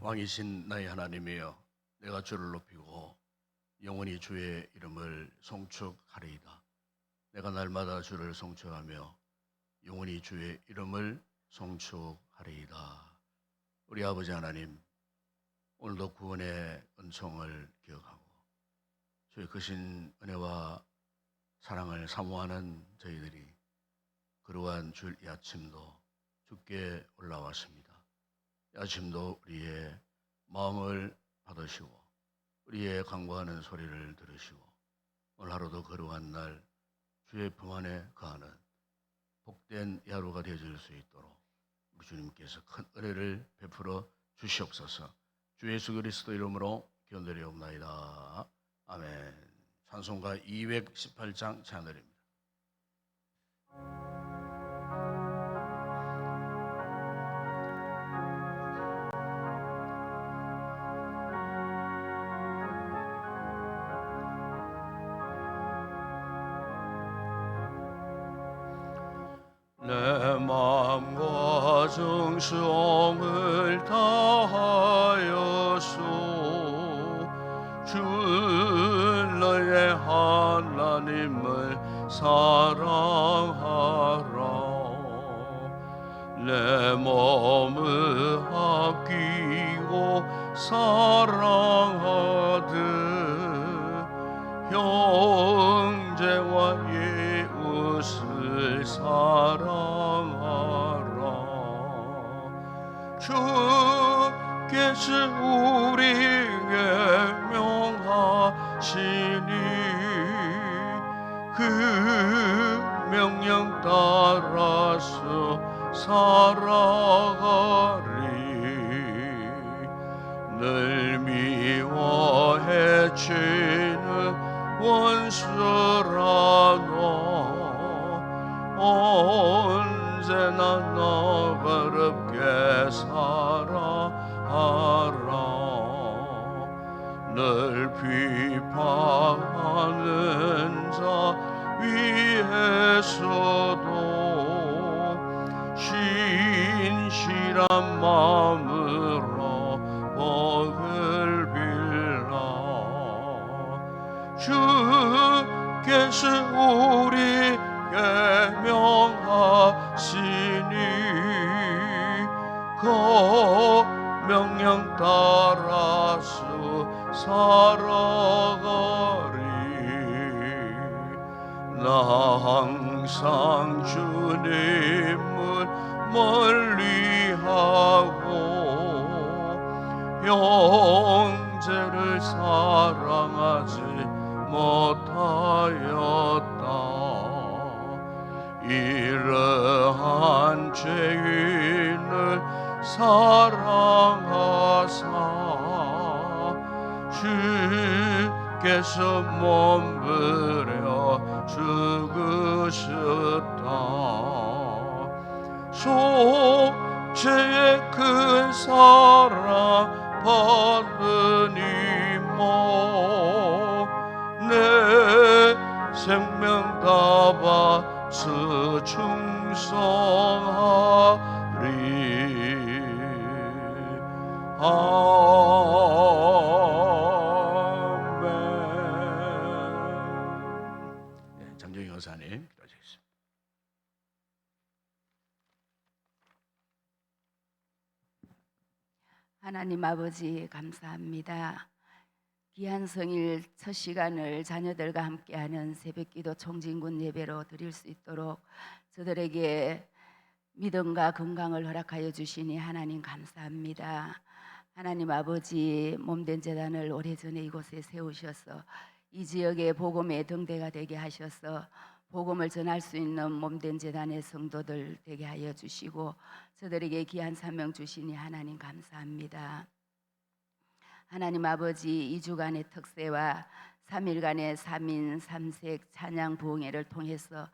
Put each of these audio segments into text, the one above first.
왕이신 나의 하나님이여, 내가 주를 높이고 영원히 주의 이름을 송축하리이다. 내가 날마다 주를 송축하며 영원히 주의 이름을 송축하리이다. 우리 아버지 하나님, 오늘도 구원의 은총을 기억하고 주의 크신 은혜와 사랑을 사모하는 저희들이 그러한 주일 이 아침도 주께 올라왔습니다. 이 아침도 우리의 마음을 받으시고 우리의 간구하는 소리를 들으시고 오늘 하루도 거룩한 날 주의 품 안에 거하는 복된 하루가 되어질 수 있도록 우리 주님께서 큰 은혜를 베풀어 주시옵소서. 주 예수 그리스도 이름으로 기도드리옵나이다. 아멘. 찬송가 218장 찬양드립니다. 내 마음과 정성을 다하여서 주 너의 하나님을 사랑하라. 내 몸을 아끼고 사랑하듯 형제와 이웃을 사랑하라. 주께서 우리에게 명하시니 그 명령 따라서 살아가리. 늘 미워해 죄는 원수라도 언제나 너그럽게 살아하라. 늘 비판하는 자 위에서도 신실한 마음으로 복을 빌라. 주께서 우리에게 명하시니 그 명령 따라서 살아가리. 나 항상 주님을 멀리하고 형제를 사랑하지 못하였다. 이러한 죄인을 사랑하사 주께서 몸부려 죽으셨다. 속죄의 큰 사랑 받으니 뭐 내 생명 다 바쳐 충성하리. 아멘. 장정희 여사님 기도하시겠습니다. 하나님 아버지 감사합니다. 귀한 성일 첫 시간을 자녀들과 함께하는 새벽기도 총진군 예배로 드릴 수 있도록 저들에게 믿음과 건강을 허락하여 주시니 하나님 감사합니다. 하나님 아버지, 몸된 재단을 오래전에 이곳에 세우셔서 이 지역의 복음의 등대가 되게 하셔서 복음을 전할 수 있는 몸된 재단의 성도들 되게 하여 주시고 저들에게 귀한 사명 주시니 하나님 감사합니다. 하나님 아버지, 2주간의 특세와 3일간의 3인 3색 찬양 부흥회를 통해서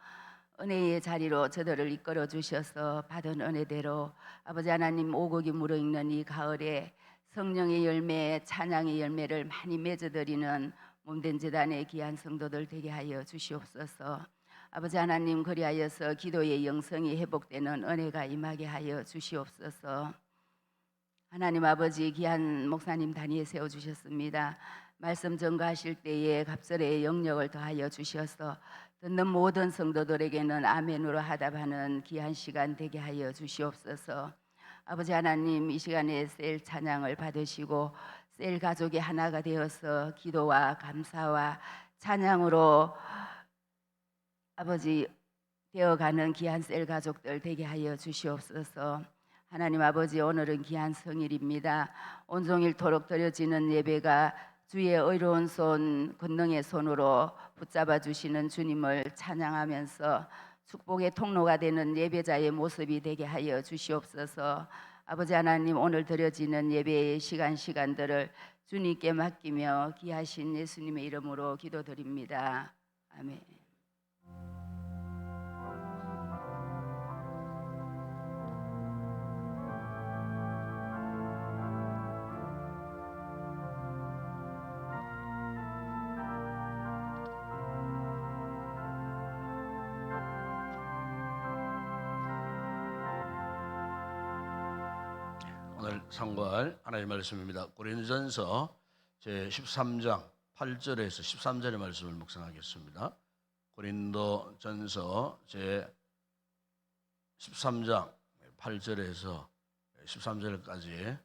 은혜의 자리로 저들을 이끌어 주셔서 받은 은혜대로 아버지 하나님 오곡이 무르익는 이 가을에 성령의 열매, 찬양의 열매를 많이 맺어드리는 몸된 재단의 귀한 성도들 되게 하여 주시옵소서. 아버지 하나님, 그리하여서 기도의 영성이 회복되는 은혜가 임하게 하여 주시옵소서. 하나님 아버지 귀한 목사님 단위에 세워주셨습니다. 말씀 전가하실 때에 갑절의 영역을 더하여 주셔서 듣는 모든 성도들에게는 아멘으로 하답하는 귀한 시간 되게 하여 주시옵소서. 아버지 하나님, 이 시간에 셀 찬양을 받으시고 셀 가족이 하나가 되어서 기도와 감사와 찬양으로 아버지 되어가는 귀한 셀 가족들 되게 하여 주시옵소서. 하나님 아버지, 오늘은 귀한 성일입니다. 온종일 토록 드려지는 예배가 주의 의로운 손, 권능의 손으로 붙잡아 주시는 주님을 찬양하면서 축복의 통로가 되는 예배자의 모습이 되게 하여 주시옵소서. 아버지 하나님, 오늘 드려지는 예배의 시간들을 주님께 맡기며 귀하신 예수님의 이름으로 기도드립니다. 아멘. 오늘 상고할 하나님의 말씀입니다. 고린도전서 제 13장 8절에서 13절의 말씀을 묵상하겠습니다. 고린도전서 제 13장 8절에서 13절까지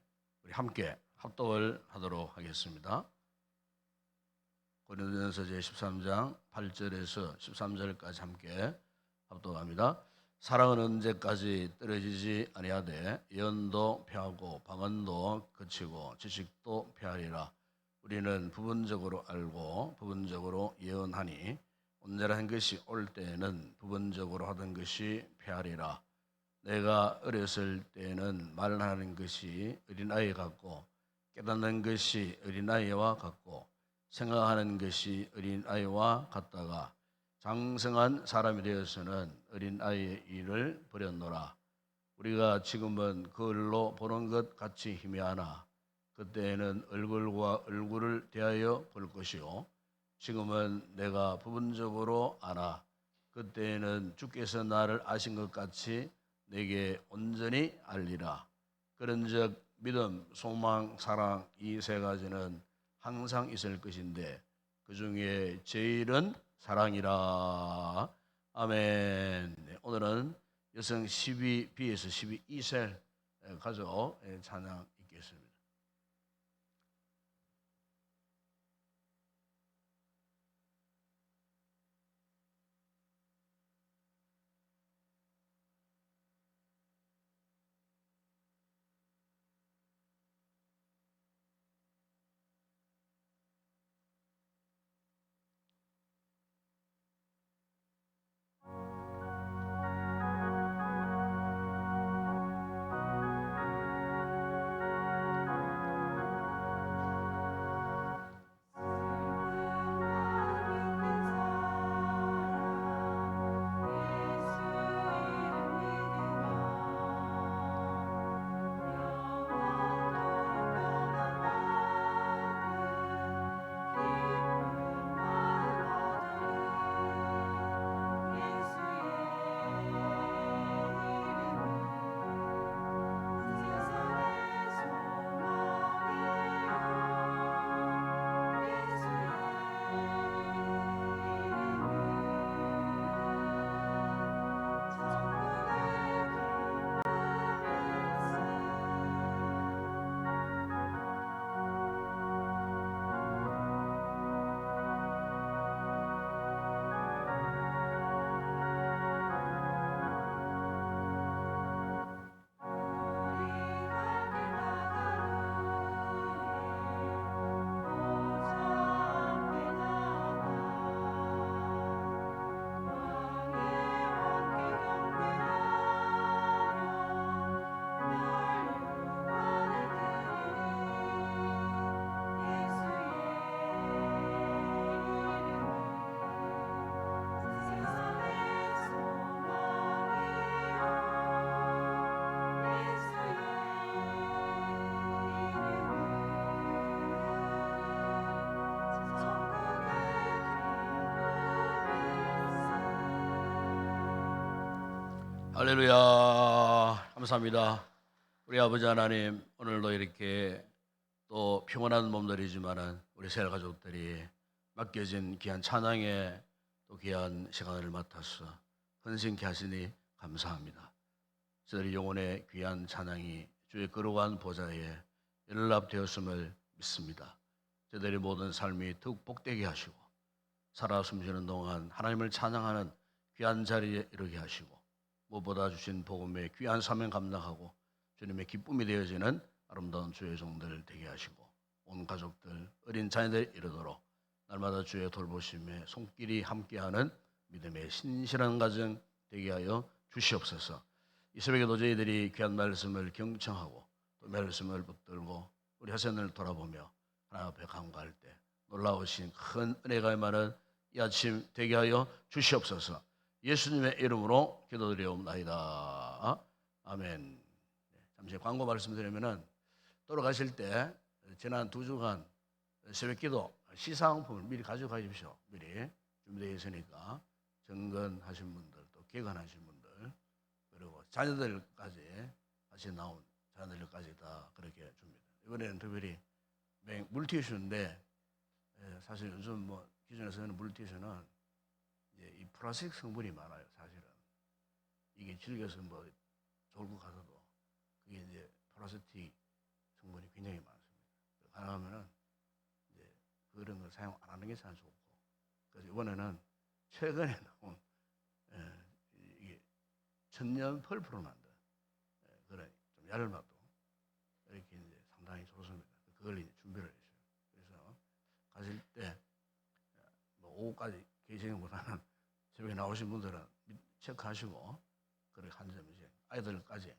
우리 함께 합독을 하도록 하겠습니다. 고린도전서 제 13장 8절에서 13절까지 함께 합독합니다. 사랑은 언제까지 떨어지지 아니하되 예언도 패하고 방언도 그치고 지식도 패하리라. 우리는 부분적으로 알고 부분적으로 예언하니 온전한 한 것이 올 때에는 부분적으로 하던 것이 패하리라. 내가 어렸을 때에는 말하는 것이 어린아이 같고 깨닫는 것이 어린아이와 같고 생각하는 것이 어린아이와 같다가 장성한 사람이 되어서는 어린아이의 일을 버렸노라. 우리가 지금은 거울로 보는 것 같이 희미하나 그때에는 얼굴과 얼굴을 대하여 볼 것이요 지금은 내가 부분적으로 아나 그때에는 주께서 나를 아신 것 같이 내게 온전히 알리라. 그런즉 믿음, 소망, 사랑 이 세 가지는 항상 있을 것인데 그 중에 제일은 사랑이라. 아멘. 네, 오늘은 여성 12B에서 12E셀 가족 찬양 있겠습니다. 할렐루야. 감사합니다. 우리 아버지 하나님, 오늘도 이렇게 또 평온한 몸들이지만은 우리 새 가족들이 맡겨진 귀한 찬양에 또 귀한 시간을 맡아서 헌신케 하시니 감사합니다. 저희 영혼의 귀한 찬양이 주의 거룩한 보좌에 연락되었음을 믿습니다. 저희들의 모든 삶이 더욱 복되게 하시고 살아 숨쉬는 동안 하나님을 찬양하는 귀한 자리에 이르게 하시고 무엇보다 주신 복음의 귀한 사명 감당하고 주님의 기쁨이 되어지는 아름다운 주의 종들 되게 하시고 온 가족들 어린 자녀들 이르도록 날마다 주의 돌보심에 손길이 함께하는 믿음의 신실한 가정 되게 하여 주시옵소서. 이 새벽에도 저희들이 귀한 말씀을 경청하고 또 말씀을 붙들고 우리 하선을 돌아보며 하나님 앞에 간구할 때 놀라우신 큰 은혜가 임하는 이 아침 되게 하여 주시옵소서. 예수님의 이름으로 기도드리옵나이다. 아멘. 잠시 광고 말씀드리면은 돌아가실 때 지난 2주간 새벽기도 시상품을 미리 가져가십시오. 미리 준비되어 있으니까 정건하신 분들 또 개건하신 분들 그리고 자녀들까지 같이 나온 자녀들까지 다 그렇게 줍니다. 이번에는 특별히 물티슈인데 사실 요즘 뭐 기존에 쓰는 물티슈는 이제 이 플라스틱 성분이 많아요. 사실은 이게 질겨서 뭐 좋을 것 같아도 그게 이제 플라스틱 성분이 굉장히 많습니다. 가능하면은 이제 그런 걸 사용 안 하는 게 참 좋고, 그래서 이번에는 최근에 나온 이게 천년 펄프로 만든 그런 좀 얇아도 이렇게 이제 상당히 좋습니다. 그걸 이제 준비를 했어요. 그래서 가실 때 뭐 오후까지 계시는보다는 새벽에 나오신 분들은 체크하시고 그렇게 한 점씩 아이들까지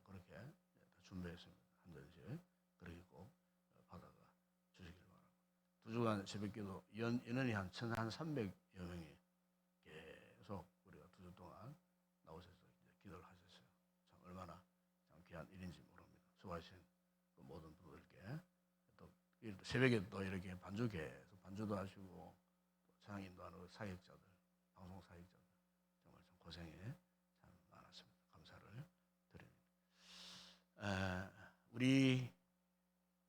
그렇게 다 준비했습니다. 한 점씩 그렇게 꼭 받아가 주시길 바랍니다. 2주간 새벽기도 인원이 한 1,300여 명이 계속 우리가 2주 동안 나오셔서 이제 기도를 하셨어요. 참 얼마나 참 귀한 일인지 모릅니다. 수고하신 그 모든 분들께 또 새벽에 또 이렇게 반주해서 반주도 하시고 찬양 인도하는 사역자들, 방송 사역자들 정말 참 고생이 참 많았습니다. 감사를 드립니다. 우리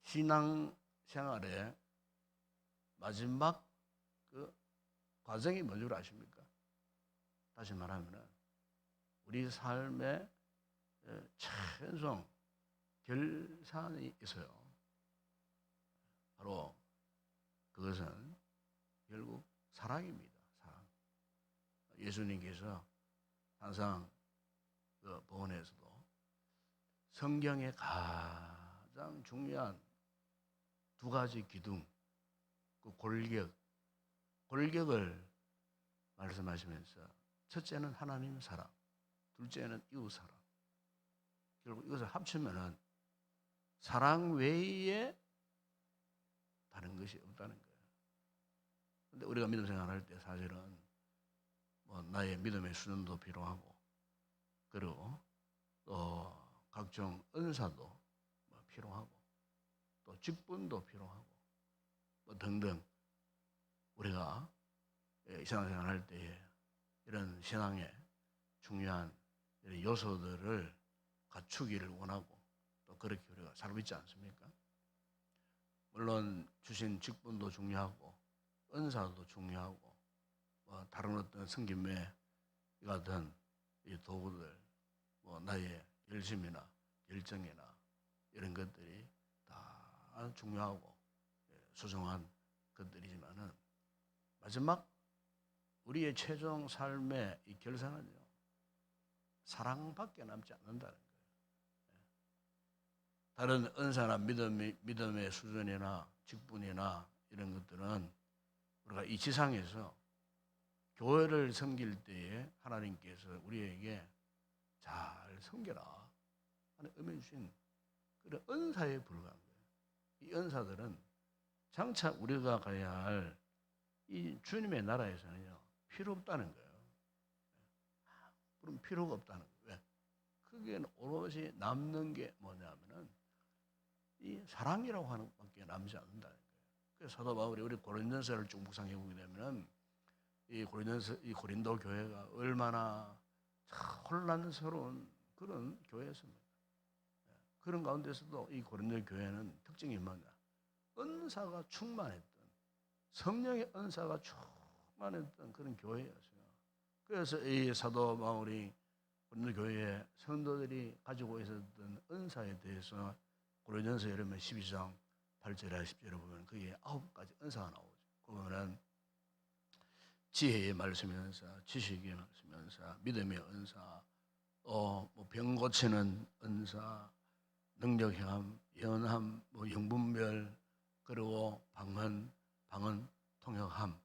신앙 생활의 마지막 그 과정이 뭔지 아십니까? 다시 말하면은 우리 삶의 최종 결산이 있어요. 바로 그것은 결국 사랑입니다. 사랑. 예수님께서 항상 그 본에서도 성경의 가장 중요한 2가지 기둥, 그 골격을 말씀하시면서 첫째는 하나님 사랑, 둘째는 이웃 사랑. 결국 이것을 합치면은 사랑 외에 다른 것이 없다는 거예요. 근데 우리가 믿음 생활할 때 사실은 뭐 나의 믿음의 수준도 필요하고 그리고 또 각종 은사도 뭐 필요하고 또 직분도 필요하고 뭐 등등 우리가 신앙생활 할 때에 이런 신앙의 중요한 이런 요소들을 갖추기를 원하고 또 그렇게 우리가 살고 있지 않습니까? 물론 주신 직분도 중요하고 은사도 중요하고 뭐 다른 어떤 섬김의 같은 이 도구들 뭐 나의 열심이나 열정이나 이런 것들이 다 중요하고 소중한 것들이지만은 마지막 우리의 최종 삶의 이 결산은요 사랑밖에 남지 않는다는 거예요. 다른 은사나 믿음의 수준이나 직분이나 이런 것들은 우리가 이 지상에서 교회를 섬길 때에 하나님께서 우리에게 잘 섬겨라 하는 의미 주신 그런 은사에 불과한 거예요. 이 은사들은 장차 우리가 가야 할 이 주님의 나라에서는요 필요 없다는 거예요. 그럼 필요가 없다는 거예요. 왜? 그게 오롯이 남는 게 뭐냐면은 이 사랑이라고 하는 것밖에 남지 않는다는 거예요. 그래서 사도 바울이 우리 고린도서를 쭉 묵상해 보게 되면은 이 고린도 교회가 얼마나 혼란스러운 그런 교회였습니다. 그런 가운데서도 이 고린도 교회는 특징이 뭐냐? 은사가 충만했던, 성령의 은사가 충만했던 그런 교회였어요. 그래서 이 사도 바울이 고린도 교회의 성도들이 가지고 있었던 은사에 대해서 고린도전서 여러분 12장 8절에 10절에 보면 그게 9가지 은사가 나오죠. 그거는 지혜의 말씀의 은사, 지식의 말씀의 은사, 믿음의 은사, 병 고치는 은사, 능력함, 예언함, 영분별, 그리고 방언, 통역함.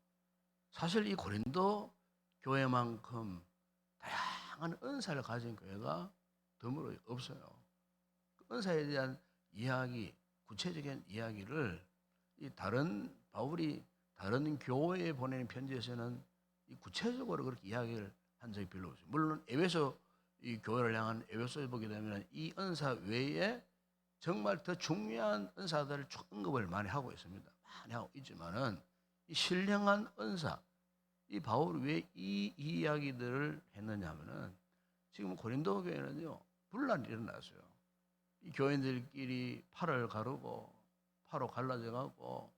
사실 이 고린도 교회만큼 다양한 은사를 가진 교회가 드물어 없어요. 그 은사에 대한 이야기, 구체적인 이야기를 이 바울이 다른 교회에 보내는 편지에서는 이 구체적으로 그렇게 이야기를 한 적이 별로 없어요. 물론 에베소 이 교회를 향한 에베소에 보게 되면 이 은사 외에 정말 더 중요한 은사들을 언급을 많이 하고 있습니다. 많이 하고 있지만은 이 신령한 은사, 이 바울이 왜 이 이야기들을 했느냐면은 지금 고린도 교회는요 분란이 일어났어요. 이 교인들끼리 팔을 가르고 파로 갈라져 가고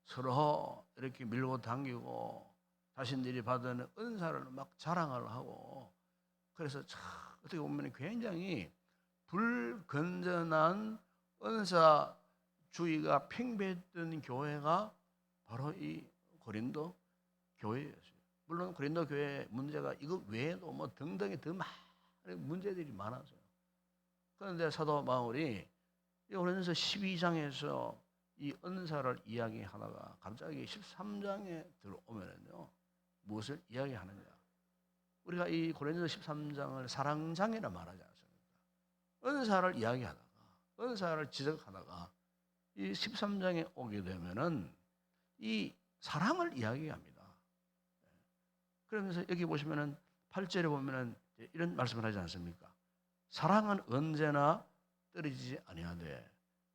서로 이렇게 밀고 당기고 자신들이 받은 은사를 막 자랑을 하고, 그래서 참 어떻게 보면 굉장히 불건전한 은사주의가 팽배했던 교회가 바로 이 고린도 교회였어요. 물론 고린도 교회 문제가 이거 외에도 뭐 등등이 더 많은 문제들이 많았어요. 그런데 사도 바울이 고린도서 12장에서 이 은사를 이야기하다가 갑자기 13장에 들어오면요 무엇을 이야기하느냐? 우리가 이 고린도서 13장을 사랑장이라 말하지 않습니까? 은사를 이야기하다가, 은사를 지적하다가 이 13장에 오게 되면은 이 사랑을 이야기합니다. 그러면서 여기 보시면은 8절에 보면은 이런 말씀을 하지 않습니까? 사랑은 언제나 떨어지지 아니하되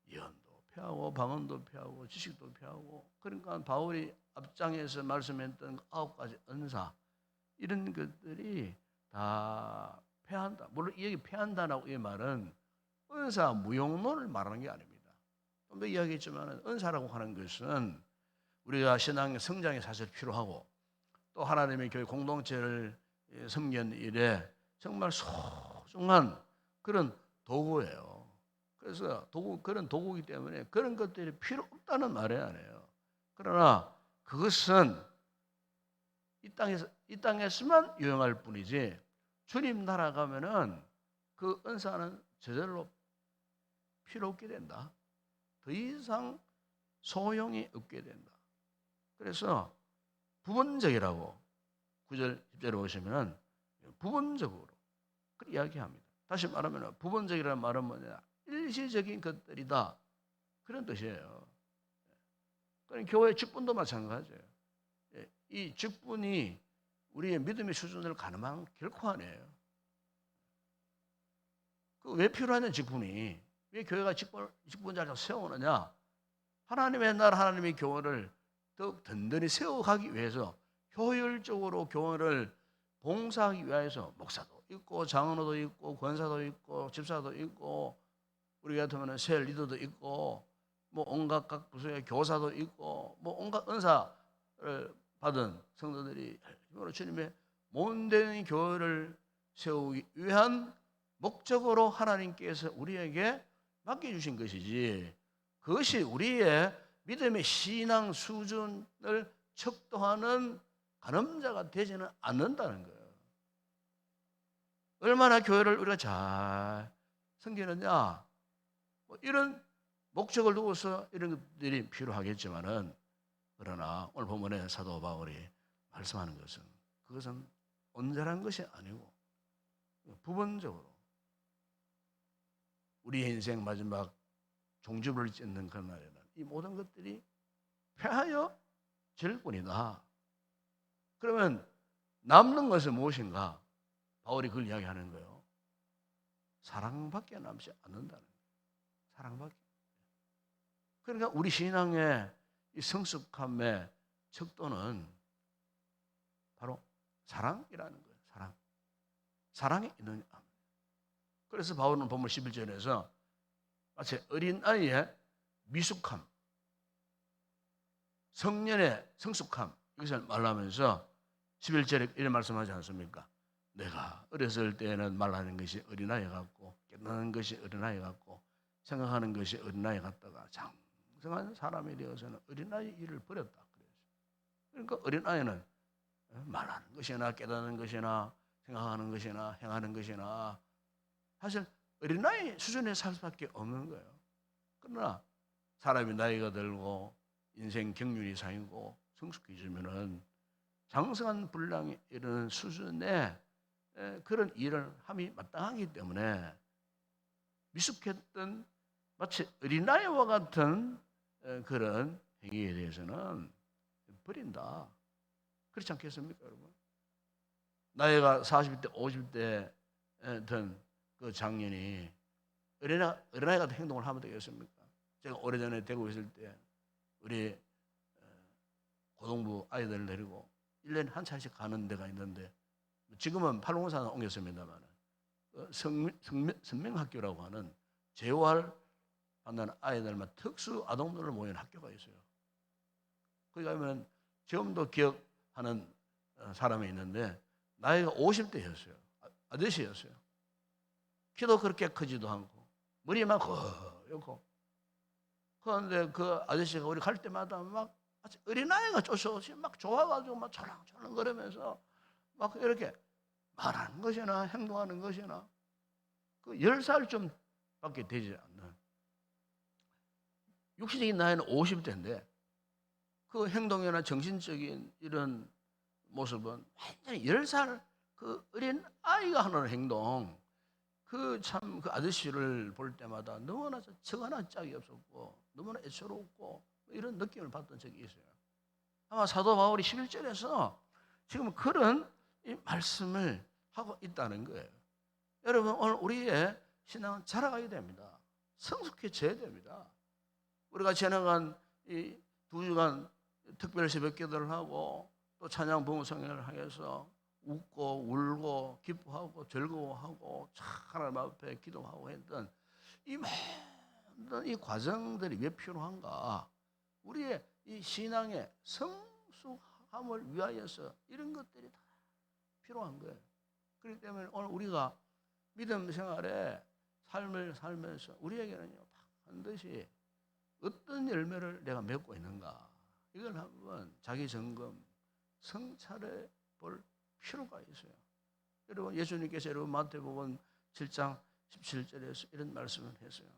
예언도 폐하고 방언도 폐하고 지식도 폐하고. 그러니까 바울이 앞장에서 말씀했던 9가지 은사, 이런 것들이 다 폐한다. 물론 이 얘기 폐한다라고 이 말은 은사 무용론을 말하는 게 아닙니다. 좀 더 이야기했지만 은사라고 하는 것은 우리가 신앙의 성장에 사실 필요하고 또 하나님의 교회 공동체를 섬기는 일에 정말 소중한 그런 도구예요. 그래서 그런 도구이기 때문에 그런 것들이 필요 없다는 말이 아니에요. 그러나 그것은 이 땅에서만 유용할 뿐이지 주님 나라 가면은 그 은사는 저절로 필요 없게 된다. 더 이상 소용이 없게 된다. 그래서 부분적이라고 9절 10절에 보시면은 부분적으로 그 이야기합니다. 다시 말하면 부분적이라는 말은 뭐냐? 일시적인 것들이다, 그런 뜻이에요. 그러니까 교회 직분도 마찬가지예요. 이 직분이 우리의 믿음의 수준을 가늠한 결코 아니에요. 그 왜 필요하냐 직분이? 왜 교회가 직분자를 세우느냐? 하나님의 나라, 하나님의 교회를 더 든든히 세워가기 위해서, 효율적으로 교회를 봉사하기 위해서 목사도 있고 장로도 있고 권사도 있고 집사도 있고 우리 같으면 셀 리더도 있고 뭐 온갖 각 부서의 교사도 있고 뭐 온갖 은사를 받은 성도들이 주님의 몸된 교회를 세우기 위한 목적으로 하나님께서 우리에게 맡겨주신 것이지, 그것이 우리의 믿음의 신앙 수준을 척도하는 가늠자가 되지는 않는다는 거예요. 얼마나 교회를 우리가 잘 섬기느냐, 뭐 이런 목적을 두고서 이런 것들이 필요하겠지만은, 그러나 오늘 본문에 사도 바울이 말씀하는 것은 그것은 온전한 것이 아니고 부분적으로 우리의 인생 마지막 종주를 짓는 그런 날에는 이 모든 것들이 폐하여 질 뿐이다. 그러면 남는 것은 무엇인가? 바울이 그걸 이야기하는 거예요. 사랑밖에 남지 않는다는 거예요. 사랑밖에. 그러니까 우리 신앙의 이 성숙함의 척도는 바로 사랑이라는 거예요. 사랑에 있는. 그래서 바울은 본문 11절에서 마치 어린아이의 미숙함, 성년의 성숙함, 이것을 말하면서 11절에 이런 말씀하지 않습니까? 내가 어렸을 때는 말하는 것이 어린아이 같고 깨닫는 것이 어린아이 같고 생각하는 것이 어린아이 같다가 장성한 사람이 되어서는 어린아이 일을 버렸다. 그러니까 어린아이는 말하는 것이나 깨닫는 것이나 생각하는 것이나 행하는 것이나 사실 어린아이 수준에 살 수밖에 없는 거예요. 그러나 사람이 나이가 들고 인생 경륜이 쌓이고 성숙해지면은 장성한 분량에 이르는 수준의 그런 일을 함이 마땅하기 때문에 미숙했던 마치 어린아이와 같은 그런 행위에 대해서는 버린다. 그렇지 않겠습니까, 여러분? 나이가 40대, 50대 된 그 장년이 어린아이 같은 행동을 하면 되겠습니까? 제가 오래전에 대구에 있을 때 우리 고등부 아이들을 데리고 1년에 한 차씩 가는 데가 있는데 지금은 팔공산에 옮겼습니다만 선명학교라고 하는 재활 받는 아이들만 특수 아동들을 모인 학교가 있어요. 거기 가면 지금도 기억하는 사람이 있는데 나이가 50대였어요. 아저씨였어요. 키도 그렇게 크지도 않고 머리만 거였고 그런데 그 아저씨가 우리 갈 때마다 막 어린아이가 쫓아오시 막 좋아가지고 막 철렁철렁 거리면서 막 이렇게 말하는 것이나 행동하는 것이나 그 10살 좀 밖에 되지 않는 육신적인 나이는 50대인데 그 행동이나 정신적인 이런 모습은 완전히 10살 그 어린 아이가 하는 행동 그 참 그 아저씨를 볼 때마다 너무나 저거나 짝이 없었고 너무나 애처롭고 이런 느낌을 받던 적이 있어요. 아마 사도 바울이 11절에서 지금 그런 이 말씀을 하고 있다는 거예요. 여러분 오늘 우리의 신앙은 자라가야 됩니다. 성숙해져야 됩니다. 우리가 지나간 이 2주간 특별 새벽 기도를 하고 또 찬양 봉성회를 하여서 웃고 울고 기뻐하고 즐거워하고 하나님 앞에 기도하고 했던 이 모든 이 과정들이 왜 필요한가? 우리의 이 신앙의 성숙함을 위하여서 이런 것들이 다 필요한 거예요. 그렇기 때문에 오늘 우리가 믿음 생활에 삶을 살면서 우리에게는요 반드시 어떤 열매를 내가 맺고 있는가 이걸 한번 자기 점검 성찰해 볼 필요가 있어요. 여러분 예수님께서 여러분 마태복음 7장 17절에서 이런 말씀을 했어요.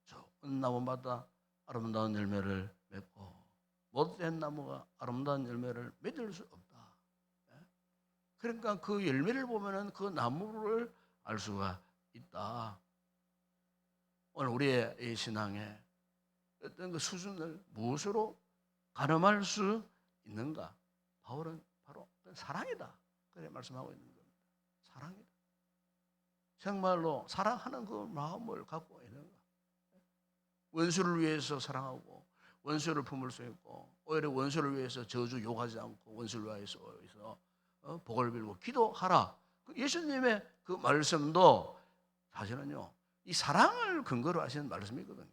좋은 나무마다 아름다운 열매를 맺고 못된 나무가 아름다운 열매를 맺을 수 없다. 그러니까 그 열매를 보면은 그 나무를 알 수가 있다. 오늘 우리의 이 신앙에 어떤 그 수준을 무엇으로 가늠할 수 있는가? 바울은 바로 사랑이다. 그래 말씀하고 있는 겁니다. 사랑이다. 정말로 사랑하는 그 마음을 갖고 있는가? 원수를 위해서 사랑하고 원수를 품을 수 있고 오히려 원수를 위해서 저주 욕하지 않고 원수를 위해서 복을 빌고 기도하라. 예수님의 그 말씀도 사실은요 이 사랑을 근거로 하시는 말씀이거든요.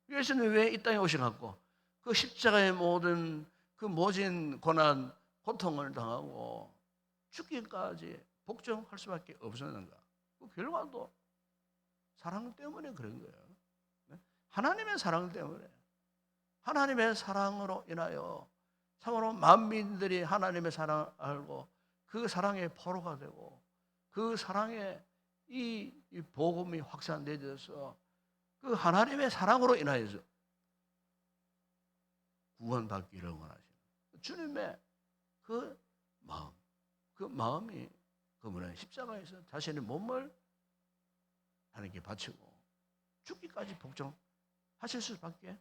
예수님이 왜 이 땅에 오셔갖고 그 십자가의 모든 그 모진 고난 고통을 당하고 죽기까지 복종할 수밖에 없었는가? 그 결과도 사랑 때문에 그런 거예요. 하나님의 사랑 때문에 하나님의 사랑으로 인하여 참으로 만민들이 하나님의 사랑을 알고 그 사랑의 포로가 되고 그 사랑의 이 복음이 확산되어서 그 하나님의 사랑으로 인하여서 구원받기를 원하시는 주님의 그 마음, 그 마음이 그분은 십자가에서 자신의 몸을 하나님께 바치고 죽기까지 복종하실 수밖에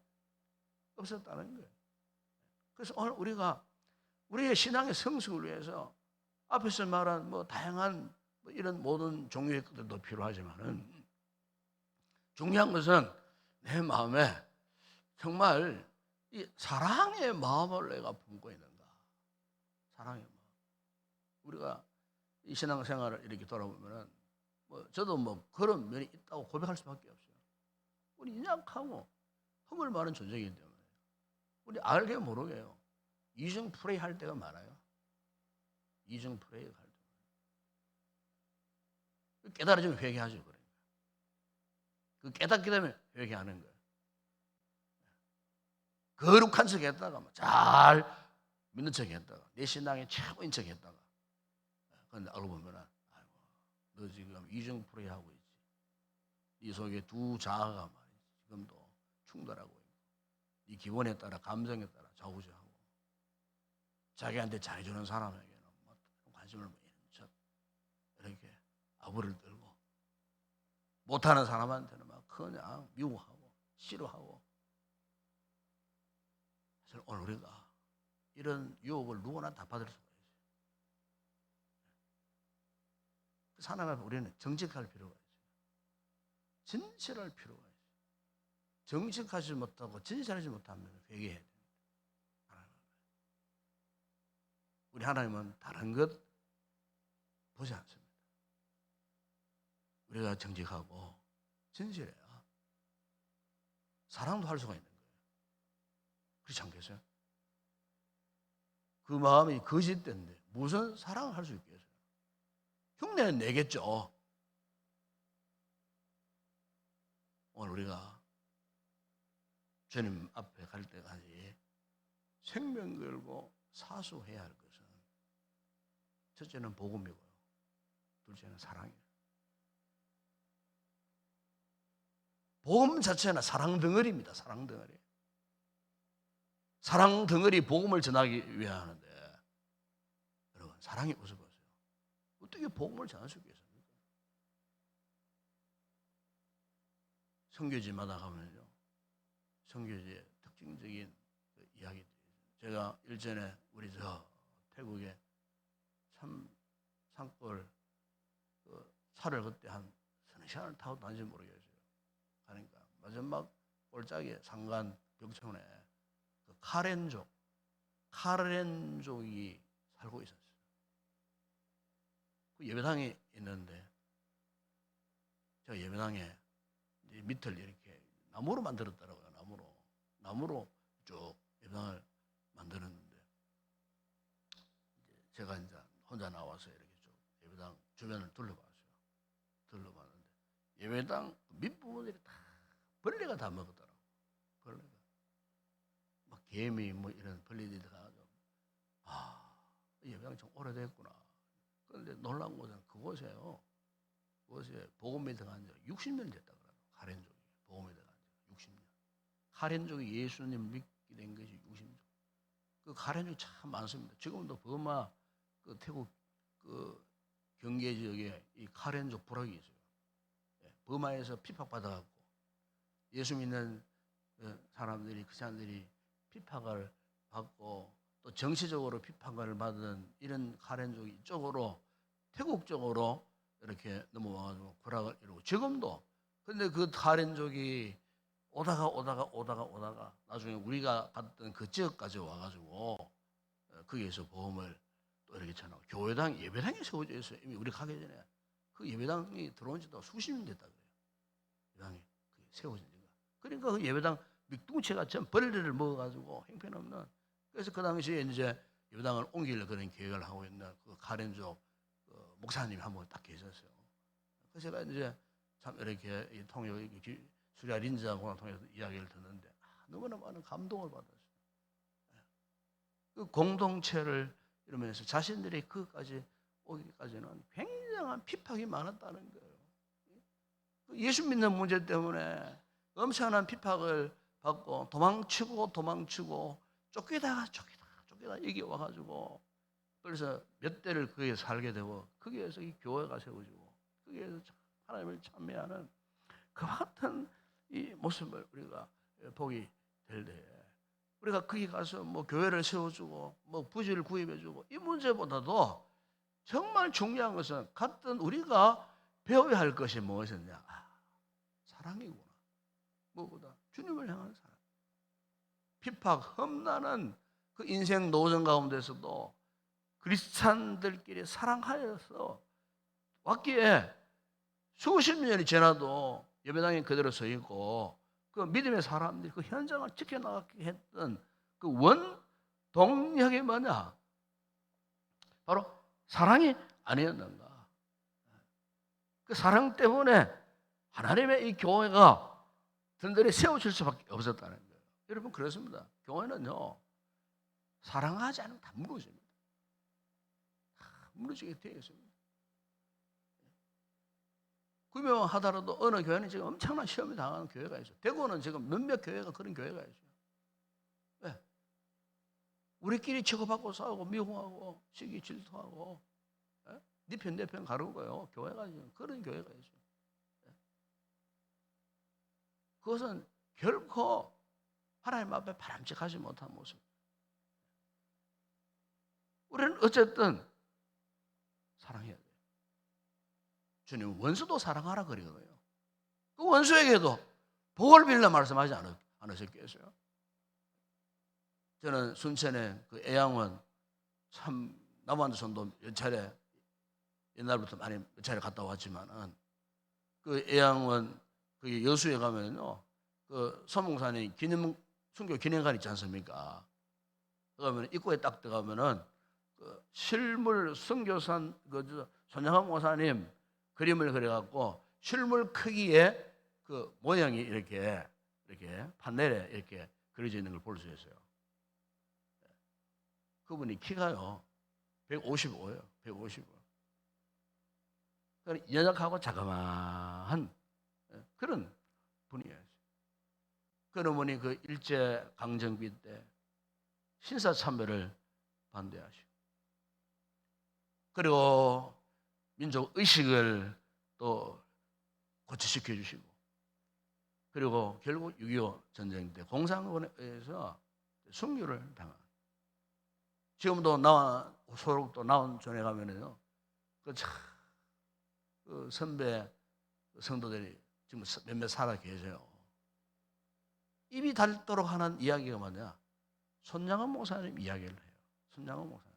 없었다는 거예요. 그래서 오늘 우리가 우리의 신앙의 성숙을 위해서 앞에서 말한 뭐 다양한 뭐 이런 모든 종류의 것들도 필요하지만은 중요한 것은 내 마음에 정말 이 사랑의 마음을 내가 품고 있는가? 사랑의 마음. 우리가 이 신앙생활을 이렇게 돌아보면은 뭐 저도 뭐 그런 면이 있다고 고백할 수밖에 없어요. 우리 약하고 허물 많은 존재이기 때문에 우리 알게 모르게요. 이중 프레이 할 때가 많아요. 이중 프레이 할 때. 깨달아지면 회개하죠. 그러니까. 그 깨닫게 되면 회개하는 거예요. 거룩한 척 했다가 잘 믿는 척 했다가 내 신앙의 최고인 척 했다가 그런데 알고 보면 아이고 너 지금 이중 프레이 하고 있지. 네 속에 두 자아가 말이지 지금도 충돌하고 있고 네 기본에 따라 감정에 따라 좌우지하고 자기한테 잘해주는 사람에게는 뭐 관심을 뭐 이런 척 이렇게 아부를 떨고 못하는 사람한테는 막 그냥 미워하고 싫어하고. 사실 오늘 우리가 이런 유혹을 누구나 다 받을 수가 있어요. 그 사람 앞에 우리는 정직할 필요가 있어요. 진실할 필요가 있어요. 정직하지 못하고 진실하지 못하면 회개해야 됩니다. 우리 하나님은 다른 것 보지 않습니다. 우리가 정직하고 진실해야 사랑도 할 수가 있는 거예요. 그렇지 않겠어요? 그 마음이 거짓된데 무슨 사랑을 할 수 있겠어요? 흉내는 내겠죠. 오늘 우리가 주님 앞에 갈 때까지 생명 걸고 사수해야 할 것은 첫째는 복음이고요. 둘째는 사랑이에요. 복음 자체는 사랑 덩어리입니다. 사랑 덩어리. 사랑 덩어리 복음을 전하기 위해 하는데 여러분 사랑이 무슨 것이에요? 어떻게 복음을 전할 수 있겠습니까? 선교지마다 가면요. 선교지의 특징적인 그 이야기들이 제가 일전에 우리 저 태국에 참 산골 그 차를 그때 한 서너 시간을 타고 다니지 모르겠어요. 가니까 마지막 골짜기에 산간 벽천에 그 카렌족이 살고 있었어요. 그 예배당이 있는데 제가 예배당에 밑을 이렇게 나무로 만들었더라고요. 나무로 쭉 예배당을 만들었는데 제가 이제 혼자 나와서 이렇게 쭉 예배당 주변을 둘러봤어요. 둘러봤는데 예배당 밑부분들이 다 벌레가 다 먹었더라고요. 벌레가 막 개미 뭐 이런 벌레들이 가가지고 예배당이 좀 오래됐구나. 그런데 놀라운 것은 그곳에 복음에 들어간 지 60년 됐다 그래요. 카렌족이 복음에 들어간 지 60년. 카렌족이 예수님을 믿게 된 것이 60년. 그 카렌족이 참 많습니다. 지금도 버마 그 태국 그 경계 지역에 이 카렌족 부락이 있어요. 버마에서 핍박받아갖고 예수 믿는 사람들이 그 사람들이 핍박을 받고 또 정치적으로 핍박을 받은 이런 카렌족이 이쪽으로 태국 쪽으로 이렇게 넘어와가지고 부락을 이루고 지금도 근데 그 카렌족이 오다가 나중에 우리가 갔던 그 지역까지 와가지고 거기에서 보험을 또 이렇게 전하고 교회당 예배당이 세워져 있어요. 이미 우리 가기 전에 그 예배당이 들어온 지도 수십 년 됐다 그래요. 예배당이 세워진 지가. 그러니까 그 예배당 밑둥채가 전 벌레를 먹어가지고 형편없는. 그래서 그 당시에 이제 예배당을 옮기려 그런 계획을 하고 있는 그 카렌족 그 목사님이 한 분 딱 계셨어요. 그래서 제가 이제 참 이렇게 이 통역 수리아 린자 공항 통해서 이야기를 듣는데 너무나 많은 감동을 받았어요. 그 공동체를 이러면서 자신들이 그까지 오기까지는 굉장한 핍박이 많았다는 거예요. 예수 믿는 문제 때문에 엄청난 핍박을 받고 도망치고 쫓기다가 여기 와가지고 그래서 몇 대를 거기에 살게 되고 거기에서 이 교회가 세워지고 거기에서 하나님을 찬미하는 그와 같은 이 모습을 우리가 보게 될 때에 우리가 거기 가서 뭐 교회를 세워주고 뭐 부지를 구입해주고 이 문제보다도 정말 중요한 것은 같은 우리가 배워야 할 것이 무엇이냐? 사랑이구나. 무엇보다 주님을 향한 사랑. 핍박 험난한 그 인생 노정 가운데서도 그리스찬들끼리 사랑하여서 왔기에 수십 년이 지나도 예배당에 그대로 서 있고 그 믿음의 사람들이 그 현장을 지켜나가게 했던 그 원동력이 뭐냐? 바로 사랑이 아니었는가? 그 사랑 때문에 하나님의 이 교회가 든든히 세워질 수밖에 없었다는 거예요. 여러분 그렇습니다. 교회는요 사랑하지 않으면 다 무너집니다. 다 무너지게 되어 있습니다. 구명하더라도 어느 교회는 지금 엄청난 시험을 당하는 교회가 있어요. 대구는 지금 몇몇 교회가 그런 교회가 있어요. 왜? 우리끼리 치고받고 싸우고 미워하고 시기 질투하고 네 편 내 편 가르는 거예요. 교회가 지금 그런 교회가 있어요. 그것은 결코 하나님 앞에 바람직하지 못한 모습. 우리는 어쨌든 사랑해야 돼요. 주님은 원수도 사랑하라 그러거든요. 그 원수에게도 복을 빌라 말씀하지 않으셨겠어요? 저는 순천에 그 애양원 참 남한전도 몇 차례 옛날부터 많이 몇 차례 갔다 왔지만은 그 애양원 그 여수에 가면요 그 서목산에 순교 기념관 있지 않습니까? 그러면 입구에 딱 들어가면은 그 실물 선교산 그 손양환 목사님 그림을 그려갖고 실물 크기의 그 모양이 이렇게 판넬에 이렇게 그려져 있는 걸 볼 수 있어요. 그분이 키가요 155예요. 155. 그러니까 연약하고 자그마한 그런 분이에요. 그런 분이 그 일제 강점기 때 신사참배를 반대하시고 그리고 민족 의식을 또 고취시켜 주시고 그리고 결국 6.25 전쟁 때 공산군에 의해서 순교를 당한. 지금도 소록도 나온 전에 가면은요 그 선배 성도들이 지금 몇몇 살아 계세요. 입이 닳도록 하는 이야기가 뭐냐? 손양원 목사님 이야기를 해요. 손양원 목사님.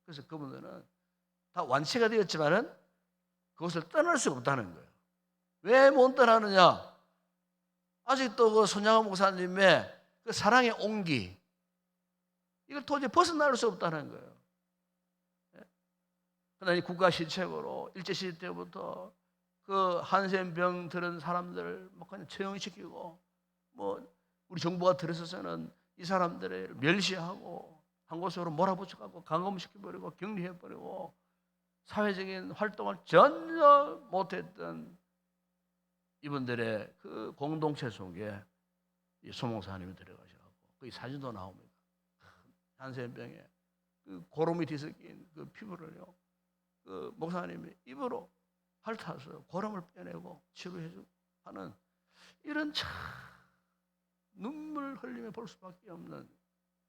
그래서 그분들은 다 완치가 되었지만은 그것을 떠날 수가 없다는 거예요. 왜 못 떠나느냐? 아직도 그 손양원 목사님의 그 사랑의 온기 이걸 도저히 벗어날 수 없다는 거예요. 그러나 이 국가 시책으로 일제시대 때부터 그 한센병 들은 사람들을 뭐 그냥 처형시키고 뭐 우리 정부가 들어서서는 이 사람들을 멸시하고 한 곳으로 몰아붙여갖고 감금시켜버리고 격리해버리고 사회적인 활동을 전혀 못했던 이분들의 그 공동체 속에 이 소목사님이 들어가셔갖고 그 사진도 나옵니다. 한센병에 그 고름이 뒤섞인 그 피부를요 그 목사님이 입으로 핥아서 고름을 빼내고 치료해주고 하는 이런 참 눈물 흘리며 볼 수밖에 없는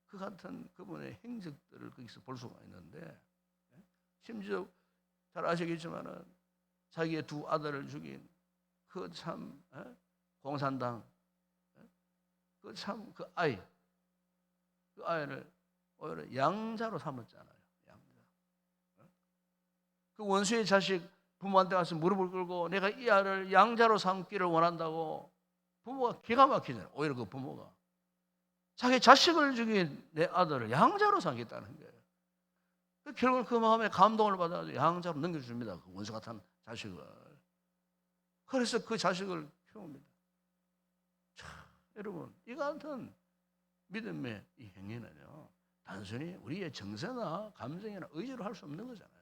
그 같은 그분의 행적들을 거기서 볼 수가 있는데 심지어 잘 아시겠지만은 자기의 두 아들을 죽인 그 참 공산당 그 참 그 아이 그 아이를 오히려 양자로 삼았잖아요. 양자. 그 원수의 자식 부모한테 가서 무릎을 꿇고 내가 이 아이를 양자로 삼기를 원한다고 부모가 기가 막히잖아요. 오히려 그 부모가 자기 자식을 죽인 내 아들을 양자로 삼겠다는 거예요. 결국 그 마음에 감동을 받아서 양자로 넘겨줍니다. 그 원수 같은 자식을. 그래서 그 자식을 키웁니다. 참, 여러분 이 같은 믿음의 이 행위는요 단순히 우리의 정서나 감정이나 의지로 할 수 없는 거잖아요.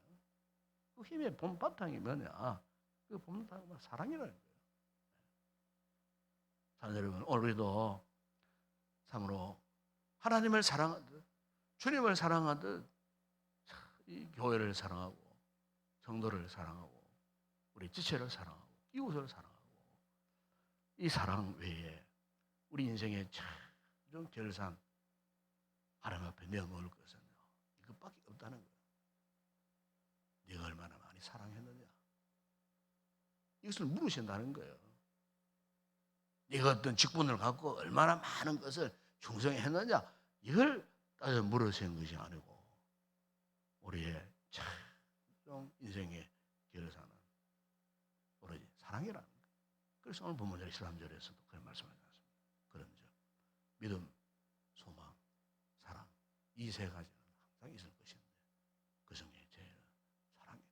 그 힘의 본바탕이 뭐냐? 그 본바탕은 사랑이라는 거예요. 자, 여러분 오늘 우리도 참으로 하나님을 사랑하듯 주님을 사랑하듯 이 교회를 사랑하고 성도를 사랑하고 우리 지체를 사랑하고 이웃을 사랑하고 이 사랑 외에 우리 인생의 참 결산 하나님 앞에 내어놓을 것은 이것밖에 없다는 거예요. 네가 얼마나 많이 사랑했느냐 이것을 물으신다는 거예요. 네가 어떤 직분을 갖고 얼마나 많은 것을 충성했느냐 이걸 따져 물으시는 것이 아니고 우리의 참 인생의 결산은 오로지 사랑이라는 거예요. 그래서 오늘 본문 13절에서도 그런 말씀하지 않습니다. 그런 점, 믿음, 소망, 사랑, 이 세 가지는 항상 있을 것인데 그 중에 제일 사랑이다.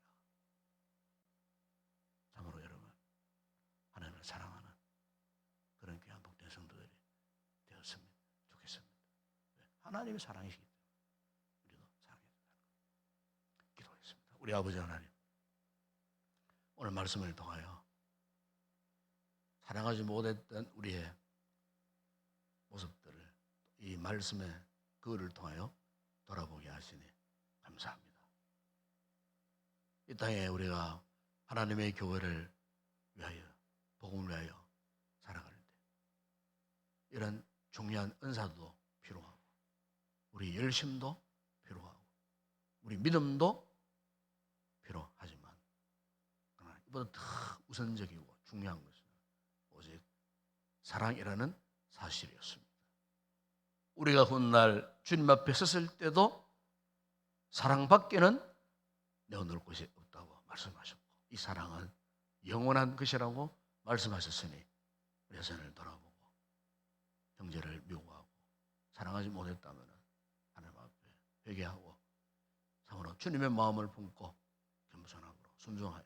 참으로 여러분, 하나님을 사랑하는 그런 귀한 복된 성도들이 되었으면 좋겠습니다. 하나님의 사랑이시기 때문에 우리도 사랑해야 된다. 기도하겠습니다. 우리 아버지 하나님, 오늘 말씀을 통하여 사랑하지 못했던 우리의 모습들을 이 말씀의 그를 통하여 돌아보게 하시니 감사합니다. 이 땅에 우리가 하나님의 교회를 위하여, 복음을 위하여 살아갈 때 이런 중요한 은사도 필요하고 우리 열심도 필요하고 우리 믿음도 필요하지만 그러나 이보다 더 우선적이고 중요한 것은 오직 사랑이라는 사실이었습니다. 우리가 훗날 주님 앞에 섰을 때도 사랑밖에는 내어놓을 곳이 없다고 말씀하셨고 이 사랑은 영원한 것이라고 말씀하셨으니 우리 자신을 돌아보고 형제를 미워하고 사랑하지 못했다면 하나님 앞에 회개하고 참으로 주님의 마음을 품고 겸손함으로 순종하여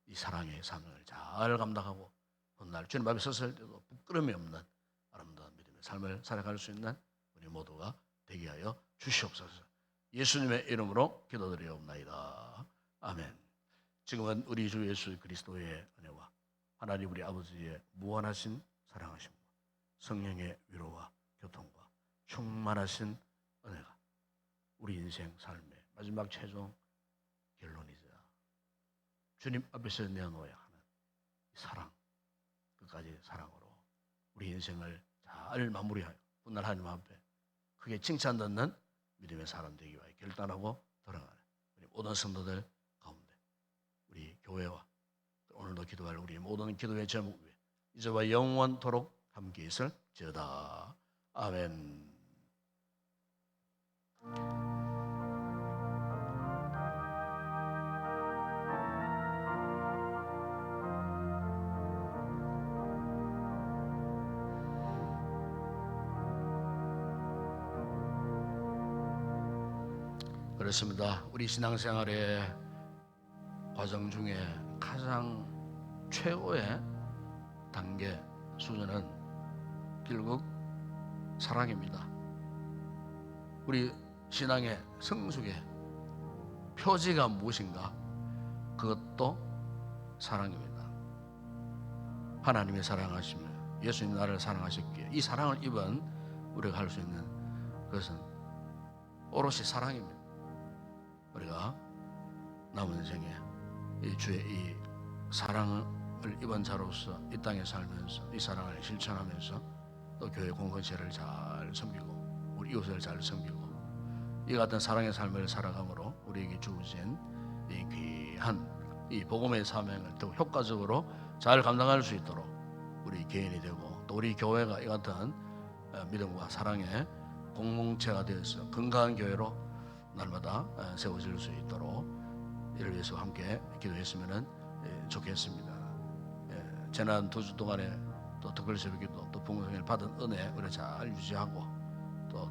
이 사랑의 삶을 잘 감당하고 훗날 주님 앞에 섰을 때도 부끄러움이 없는 아름다운 믿음의 삶을 살아갈 수 있는 우리 모두가 되게 하여 주시옵소서. 예수님의 이름으로 기도드리옵나이다. 아멘. 지금은 우리 주 예수 그리스도의 은혜와 하나님 우리 아버지의 무한하신 사랑하심과 성령의 위로와 교통과 충만하신 은혜가 우리 인생 삶의 마지막 최종 결론이자 주님 앞에서 내어놓아야 하는 사랑, 끝까지 사랑으로 우리 인생을 잘 마무리하여 훗날 하나님 앞에 크게 칭찬받는 믿음의 사람 되기 위하여 결단하고 돌아가는 우리 모든 성도들 가운데 우리 교회와 오늘도 기도할 우리 모든 기도의 제목 위에 이제와 영원토록 함께 있을지어다. 아멘. 그렇습니다. 우리 신앙생활의 과정 중에 가장 최고의 단계 수준은 결국 사랑입니다. 우리 신앙의 성숙의 표지가 무엇인가? 그것도 사랑입니다. 하나님이 사랑하시며 예수님 나를 사랑하셨기에 이 사랑을 입은 우리가 할 수 있는 것은 오롯이 사랑입니다. 우리가 남은 생에 이 주의 이 사랑을 입은 자로서 이 땅에 살면서 이 사랑을 실천하면서 또 교회 공동체를 잘 섬기고 우리 이웃을 잘 섬기고 이 같은 사랑의 삶을 살아감으로 우리에게 주어진 이 귀한 이 복음의 사명을 더 효과적으로 잘 감당할 수 있도록 우리 개인이 되고 또 우리 교회가 이 같은 믿음과 사랑의 공동체가 되어서 건강한 교회로 날마다 세워질 수 있도록 이를 위해서 함께 기도했으면 좋겠습니다. 지난 2주 동안에 또 특별 새벽기도 또 봉성을 받은 은혜 우리 잘 유지하고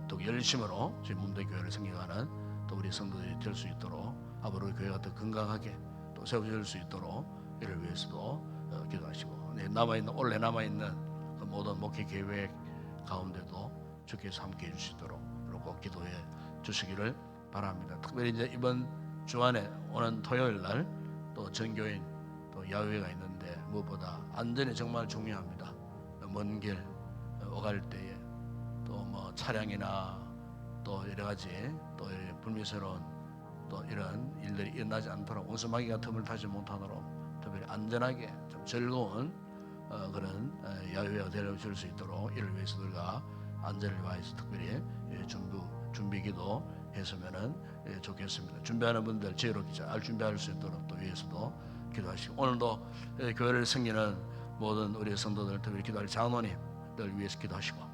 또 열심으로 저희 문대교회를 섬겨가는 또 우리 성도들이 될 수 있도록 앞으로 우리 교회가 더 건강하게 또 세워질 수 있도록 이를 위해서도 기도하시고 올해 남아있는 그 모든 목회 계획 가운데도 주께서 함께 해주시도록 꼭 기도해 주시기를 바랍니다. 특별히 이제 이번 주안에 오는 토요일 날 또 전교인 또 야외가 있는데 무엇보다 안전이 정말 중요합니다. 먼 길 오갈 때에 또 뭐 차량이나 또 여러 가지 또 불미스러운 또 이런 일들이 일어나지 않도록 원수마귀가 틈을 타지 못하도록 특별히 안전하게 좀 즐거운 그런 야외가 되어줄 수 있도록 이를 위해서 우리가 안전을 위해서 특별히 준비기도 했으면은 좋겠습니다. 준비하는 분들 지혜롭게 잘 준비할 수 있도록 또 위해서도 기도하시고 오늘도 교회를 섬기는 모든 우리 성도들 특별히 기도할 장로님들 위해서 기도하시고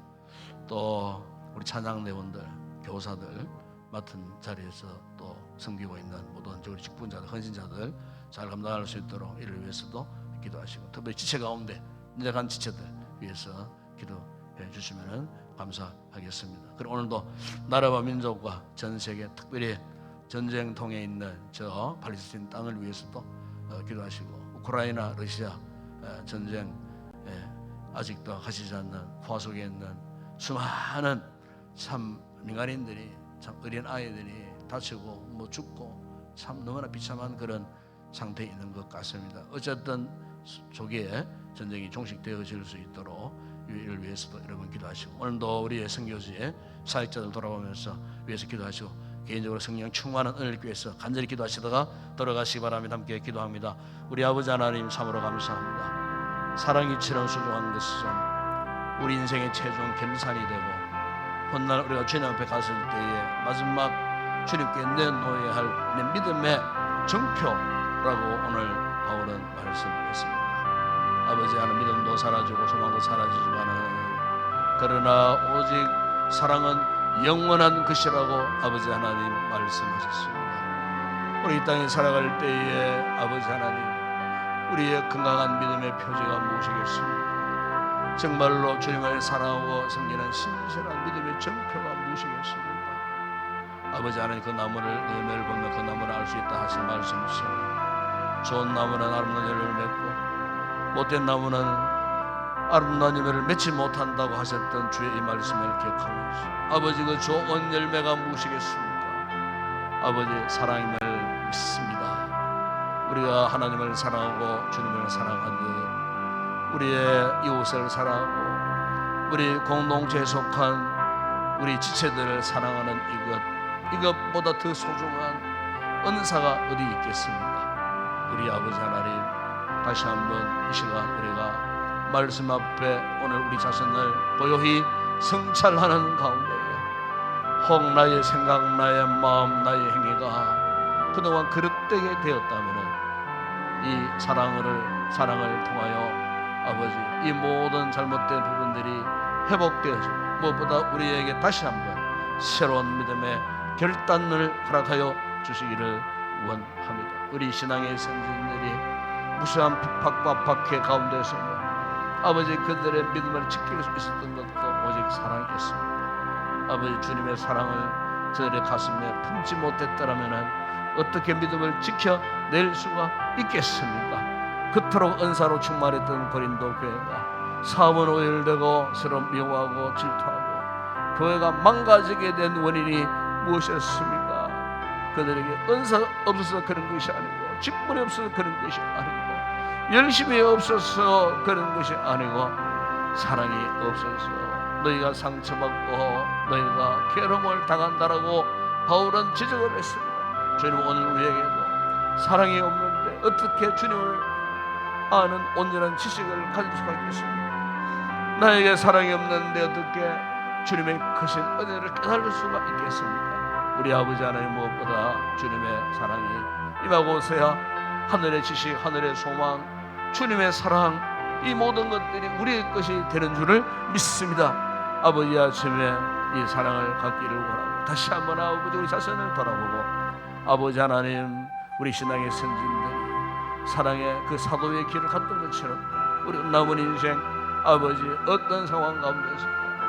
또 우리 찬양대원들 교사들 맡은 자리에서 또 섬기고 있는 모든 우리 직분자들 헌신자들 잘 감당할 수 있도록 이를 위해서도 기도하시고, 특별히 지체 가운데 인정한 지체들 위해서 기도해 주시면 감사하겠습니다. 그리고 오늘도 나라와 민족과 전 세계, 특별히 전쟁통에 있는 저 팔레스타인 땅을 위해서도 기도하시고, 우크라이나 러시아 전쟁 아직도 가시지 않는 포화 속에 있는 수많은 참 민간인들이, 참 어린 아이들이 다치고 뭐 죽고 참 너무나 비참한 그런 상태에 있는 것 같습니다. 어쨌든 조기에 전쟁이 종식되어질 수 있도록 이를 위해서도 여러분 기도하시고, 오늘도 우리의 선교지에 사역자들 돌아오면서 위해서 기도하시고, 개인적으로 성령 충만한 은혜를 위해서 간절히 기도하시다가 돌아가시기 바랍니다. 함께 기도합니다. 우리 아버지 하나님, 참으로 감사합니다. 사랑이 치는 소중한 것은 우리 인생의 최종 결산이 되고, 훗날 우리가 주님 앞에 갔을 때에 마지막 주님께 내놓아야 할 내 믿음의 정표라고 오늘 바울은 말씀했습니다. 아버지 하나님, 믿음도 사라지고 소망도 사라지지만은, 그러나 오직 사랑은 영원한 것이라고 아버지 하나님 말씀하셨습니다. 우리 이 땅에 살아갈 때에 아버지 하나님, 우리의 건강한 믿음의 표지가 무엇이겠습니까? 정말로 주님을 사랑하고 섬기는 신실한 믿음의 정표가 무엇이겠습니까? 아버지 하나님, 그 나무를 열매를 보면 그 나무를 알 수 있다 하신 말씀이시오. 좋은 나무는 아름다운 열매를 맺고 못된 나무는 아름다운 열매를 맺지 못한다고 하셨던 주의 이 말씀을 기억하면서, 아버지 그 좋은 열매가 무엇이겠습니까? 아버지 사랑임을 믿습니다. 우리가 하나님을 사랑하고 주님을 사랑하듯 우리의 이웃을 사랑하고 우리 공동체에 속한 우리 지체들을 사랑하는 이것보다 더 소중한 은사가 어디 있겠습니까? 우리 아버지 하나님, 다시 한번 이 시간 우리가 말씀 앞에 오늘 우리 자신을 고요히 성찰하는 가운데에, 혹 나의 생각, 나의 마음, 나의 행위가 그동안 그릇되게 되었다면 이 사랑을 통하여 아버지 이 모든 잘못된 부분들이 회복되어지고, 무엇보다 우리에게 다시 한번 새로운 믿음의 결단을 허락하여 주시기를 원합니다. 우리 신앙의 선진들이 무수한 핍박과 박해 가운데서도 아버지 그들의 믿음을 지킬 수 있었던 것도 오직 사랑이었습니다. 아버지 주님의 사랑을 저들의 가슴에 품지 못했더라면 어떻게 믿음을 지켜낼 수가 있겠습니까? 그토록 은사로 충만했던 고린도 교회가 사업은 오열되고 서로 미워하고 질투하고 교회가 망가지게 된 원인이 무엇이었습니까? 그들에게 은사가 없어서 그런 것이 아니고, 직분이 없어서 그런 것이 아니고, 열심이 없어서 그런 것이 아니고, 사랑이 없어서 너희가 상처받고 너희가 괴로움을 당한다라고 바울은 지적을 했습니다. 주님, 오늘 우리에게도 사랑이 없는데 어떻게 주님을 아는 온전한 지식을 가질 수가 있겠습니까? 나에게 사랑이 없는데 어떻게 주님의 크신 은혜를 깨달을 수가 있겠습니까? 우리 아버지 하나님, 무엇보다 주님의 사랑이 임하고서야 하늘의 지식, 하늘의 소망, 주님의 사랑, 이 모든 것들이 우리의 것이 되는 줄을 믿습니다. 아버지, 아침에 이 사랑을 갖기를 원하고 다시 한번 아버지 우리 자신을 돌아보고, 아버지 하나님, 우리 신앙의 선진들이 사랑의 그 사도의 길을 갔던 것처럼 우리 남은 인생 아버지 어떤 상황 가운데서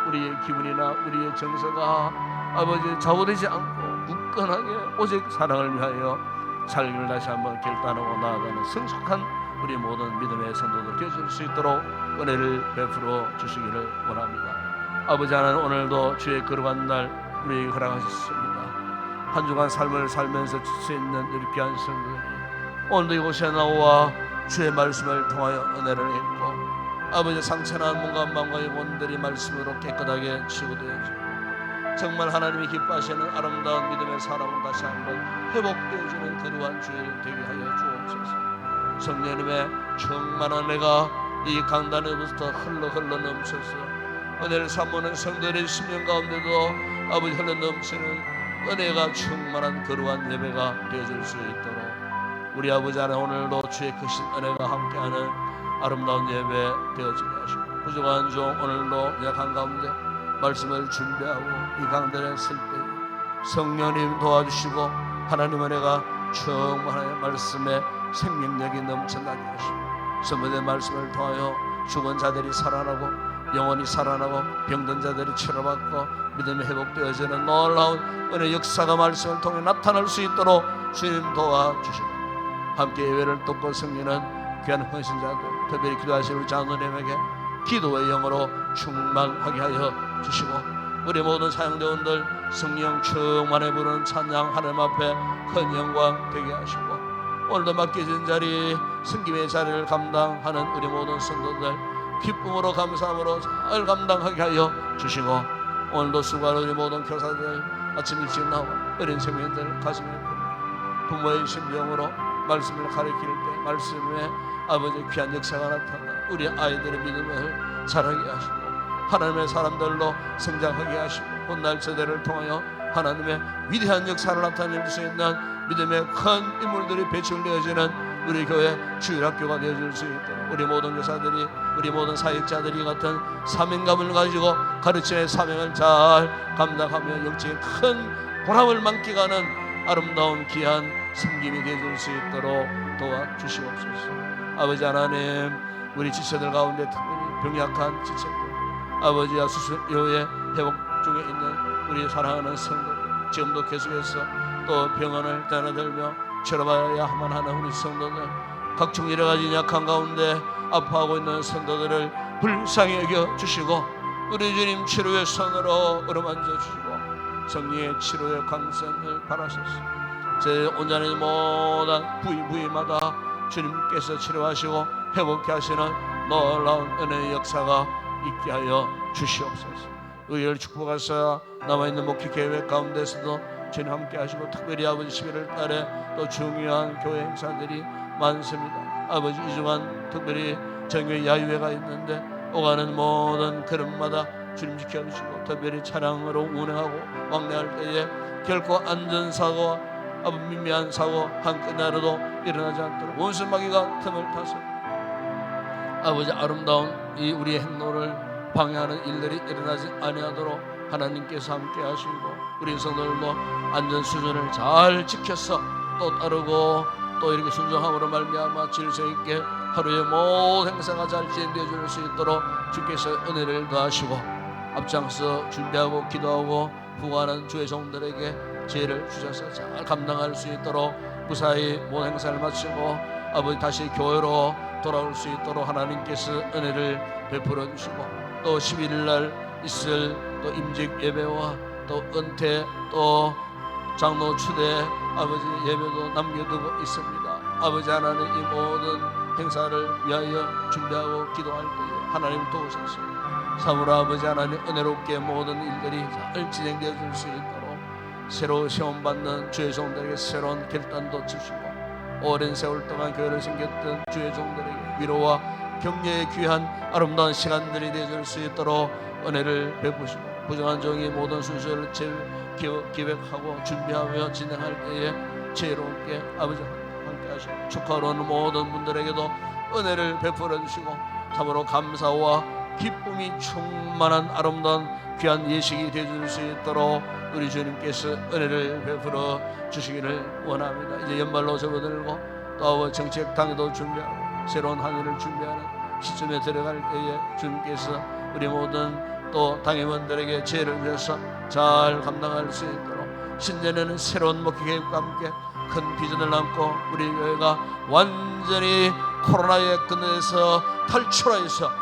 우리의 기분이나 우리의 정서가 아버지 좌우되지 않고 굳건하게 오직 사랑을 위하여 살기를 다시 한번 결단하고 나아가는 성숙한 우리 모든 믿음의 성도들 되어질 수 있도록 은혜를 베풀어 주시기를 원합니다. 아버지 하나님, 오늘도 주의 거룩한 날 우리에게 허락하셨습니다. 한 주간 삶을 살면서 지쳐있는 우리 귀한 성도들이 오늘도 이곳에 나와 주의 말씀을 통하여 은혜를 입고 아버지 상처난 몸과 마음과 영혼들이 말씀으로 깨끗하게 치유되어지고 정말 하나님이 기뻐하시는 아름다운 믿음의 사람을 다시 한번 회복되어지는 거룩한 주일 되게 하여 주옵소서. 성령님의 충만한 은혜가 이 강단에부터 흘러 넘쳐서 은혜를 삼는 성도들의 심령 가운데도 아버지 흘러 넘치는 은혜가 충만한 거룩한 예배가 되어질 수 있도록 우리 아버지 안에 오늘도 주의 크신 은혜가 함께하는 아름다운 예배 되어지게 하시고, 부족한 종 오늘도 약한 가운데 말씀을 준비하고 이 강단에 쓸 때 성령님 도와주시고 하나님 은혜가 충만하여 말씀에 생명력이 넘쳐나게 하시고 선포된 말씀을 통하여 죽은 자들이 살아나고 영혼이 살아나고 병든 자들이 치료받고 믿음이 회복되어지는 놀라운 은혜 역사가 말씀을 통해 나타날 수 있도록 주님 도와주시고, 함께 예배를 돕고 섬기는 귀한 헌신자들, 특별히 기도하실 우리 장로님에게 기도의 영으로 충만하게 하여 주시고, 우리 모든 사역대원들 성령 충만해 부르는 찬양 하나님 앞에 큰 영광 되게 하시고, 오늘도 맡겨진 자리 섬김의 자리를 감당하는 우리 모든 성도들 기쁨으로 감사함으로 잘 감당하게 하여 주시고, 오늘도 수고하는 우리 모든 교사들 아침 일찍 나와 어린 생명들 가슴에 부모의 심정으로 말씀을 가르칠 때 말씀에 아버지의 귀한 역사가 나타나 우리 아이들의 믿음을 자라게 하시고 하나님의 사람들로 성장하게 하시고 훗날 세대를 통하여 하나님의 위대한 역사를 나타낼 수 있는 믿음의 큰 인물들이 배출되어지는 우리 교회 주일학교가 되어질 수 있도록 우리 모든 교사들이, 우리 모든 사역자들이 같은 사명감을 가지고 가르침의 사명을 잘 감당하며 영적인 큰 보람을 만끽하는 아름다운 귀한 섬김이 되어질 수 있도록 도와주시옵소서. 아버지 하나님, 우리 지체들 가운데 특별히 병약한 지체들, 아버지와 수술료에 회복 중에 있는 우리 사랑하는 성도들, 지금도 계속해서 또 병원을 떠나들며 치료받아야만 하는 우리 성도들, 각종 여러가지 약한 가운데 아파하고 있는 성도들을 불쌍히 여겨주시고 우리 주님 치료의 손으로 어루만져 주시고 성령의 치료의 광선을 바라소서. 제 온전히 모든 부위마다 주님께서 치료하시고 회복케 하시는 놀라운 은혜의 역사가 있게 하여 주시옵소서. 의를 축복하사 남아있는 목회 계획 가운데서도 주님 함께 하시고, 특별히 아버지 11월 달에 또 중요한 교회 행사들이 많습니다. 아버지 이 주간 특별히 정교회 야유회가 있는데 오가는 모든 걸음마다 주님 지켜주시고, 특별히 차량으로 운행하고 왕래할 때에 결코 안전사고 미미한 사고 한 끗이라도 일어나지 않도록 원수 마귀가 틈을 타서 아버지 아름다운 이 우리의 행로를 방해하는 일들이 일어나지 아니하도록 하나님께서 함께 하시고, 우리 성도들도 안전 수준을 잘 지켜서 또 따르고 또 이렇게 순종함으로 말미암아 질서 있게 하루의 모든 행사가 잘 진행되어 줄 수 있도록 주께서 은혜를 더하시고, 앞장서 준비하고 기도하고 후원하는 주의 종들에게 지혜를 주셔서 잘 감당할 수 있도록 무사히 모든 행사를 마치고 아버지 다시 교회로 돌아올 수 있도록 하나님께서 은혜를 베풀어 주시고, 또 11일 날 있을 또 임직 예배와 또 은퇴 또 장로 추대 아버지 예배도 남겨두고 있습니다. 아버지 하나님 이 모든 행사를 위하여 준비하고 기도할 때에 하나님 도우셔서 사무라 아버지 하나님 은혜롭게 모든 일들이 잘 진행되어 줄 수 있도록 새로 시험받는 주의 종들에게 새로운 결단도 주시고, 오랜 세월 동안 교회를 섬겼던 주의 종들에게 위로와 격려의 귀한 아름다운 시간들이 되어줄 수 있도록 은혜를 베푸시고, 부정한 종이 모든 순서를 기획하고 준비하며 진행할 때에 지혜롭게 아버지 함께 하시고, 축하로 오는 모든 분들에게도 은혜를 베풀어 주시고 참으로 감사와 기쁨이 충만한 아름다운 귀한 예식이 되어줄 수 있도록 우리 주님께서 은혜를 베풀어 주시기를 원합니다. 이제 연말로 접어들고 또 정책당에도 준비하고 새로운 한 해를 준비하는 시점에 들어갈 때에 주님께서 우리 모든 또 당회원들에게 지혜를 주셔서 잘 감당할 수 있도록 신년에는 새로운 목회 계획과 함께 큰 비전을 안고 우리 교회가 완전히 코로나의 끈에서 탈출하여서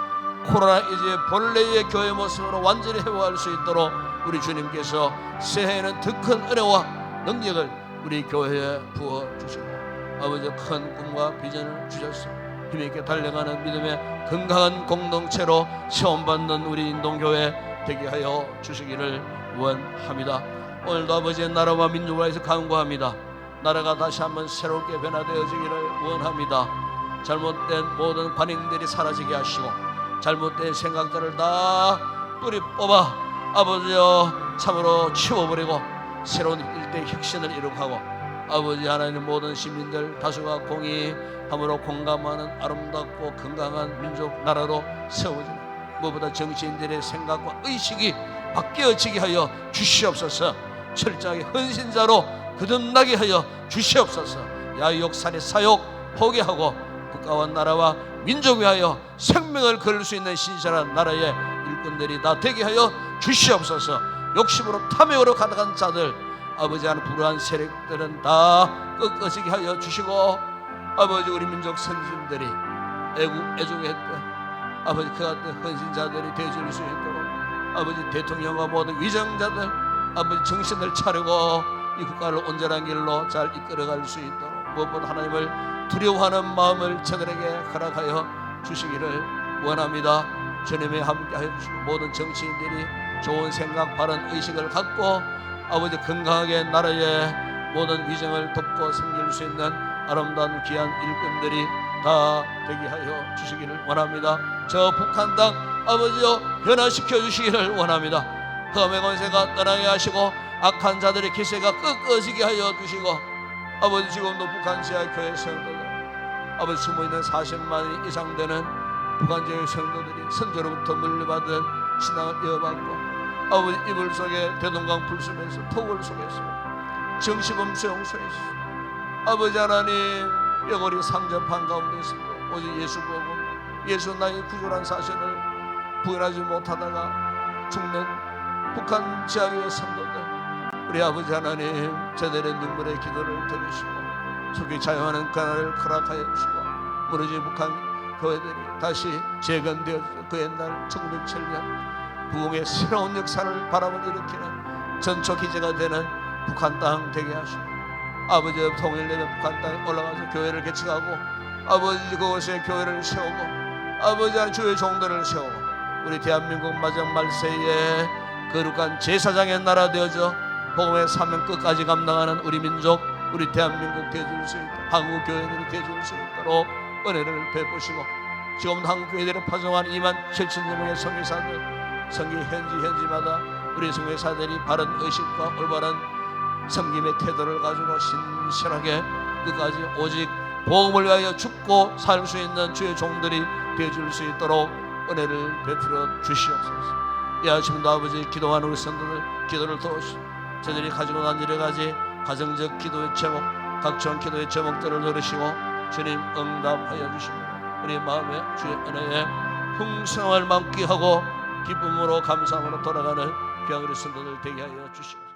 코로나 이제 본래의 교회 모습으로 완전히 회복할 수 있도록 우리 주님께서 새해에는 더 큰 은혜와 능력을 우리 교회에 부어주시고 아버지 큰 꿈과 비전을 주셔서 힘있게 달려가는 믿음의 건강한 공동체로 시험받는 우리 인동교회 되게 하여 주시기를 원합니다. 오늘도 아버지의 나라와 민족을 위해서 간구합니다. 나라가 다시 한번 새롭게 변화되어지기를 원합니다. 잘못된 모든 관행들이 사라지게 하시고 잘못된 생각들을 다 뿌리 뽑아 아버지여 참으로 치워버리고 새로운 일대 혁신을 이룩하고 아버지 하나님 모든 시민들 다수가 공의함으로 공감하는 아름답고 건강한 민족 나라로 세워지는 무엇보다 정치인들의 생각과 의식이 바뀌어지게 하여 주시옵소서. 철저하게 헌신자로 거듭나게 하여 주시옵소서. 야욕 살인 사욕 포기하고 국가와 나라와 민족 위하여 생명을 걸을 수 있는 신실한 나라의 일꾼들이 다 되게 하여 주시옵소서. 욕심으로 탐욕으로 가득한 자들, 아버지 하는 불우한 세력들은 다 꺾어지게 하여 주시고, 아버지 우리 민족 선진들이 애국했던 아버지 그 같은 헌신자들이 되어줄 수 있도록, 아버지 대통령과 모든 위정자들 아버지 정신을 차리고 이 국가를 온전한 길로 잘 이끌어갈 수 있도록 무엇보다 하나님을 두려워하는 마음을 저들에게 허락하여 주시기를 원합니다. 주님이 함께하여 주시고 모든 정치인들이 좋은 생각 바른 의식을 갖고 아버지 건강하게 나라의 모든 위정을 돕고 섬길 수 있는 아름다운 귀한 일꾼들이 다 되게 하여 주시기를 원합니다. 저 북한 땅 아버지여 변화시켜 주시기를 원합니다. 험의 권세가 떠나게 하시고 악한 자들의 기세가 꺾어지게 하여 주시고, 아버지 지금도 북한 지하 교회 성도들 아버지 숨어있는 40만 이상 되는 북한 지하 성도들이 선조로부터 물려받은 신앙을 이어받고 아버지 이불 속에 대동강 불숲에서 토굴 속에서 정시범 수용 속에서 아버지 하나님 영원히 상접한 가운데서도 오직 예수 보고 예수 나의 구조란 사실을 부인하지 못하다가 죽는 북한 지하교회 성도들, 우리 아버지 하나님 저들의 눈물의 기도를 들으시고 속히 자유하는 그날을 허락하여 주시고 무너진 북한 교회들이 다시 재건되어 그 옛날 1907년 부흥의 새로운 역사를 바람을 일으키는 전초 기제가 되는 북한 땅 되게 하시고, 아버지 통일되는 북한 땅에 올라가서 교회를 개척하고 아버지 그곳에 교회를 세우고 아버지 하나님 주의 종들을 세우고 우리 대한민국 마지막 말세에 거룩한 제사장의 나라 되어져 복음의 사명 끝까지 감당하는 우리 민족, 우리 대한민국 되어줄 수 있도록, 한국 교회들이 되어줄 수 있도록 은혜를 베푸시고, 지금 한국 교회들을 파송한 2만 7천여 명의 선교사들, 선교 현지마다 우리 선교사들이 바른 의식과 올바른 섬김의 태도를 가지고 신실하게 끝까지 오직 복음을 위하여 죽고 살 수 있는 주의 종들이 되어줄 수 있도록 은혜를 베풀어 주시옵소서. 이 아침도 아버지 기도하는 우리 성도들 기도를 도우시고 저들이 가지고 난 여러 가지 가정적 기도의 제목, 각종 기도의 제목들을 들으시고 주님 응답하여 주시고 우리 마음에 주의 은혜에 풍성함을 만끽하고 기쁨으로 감사함으로 돌아가는 귀한 우리 성도들 되게 하여 주시옵소서.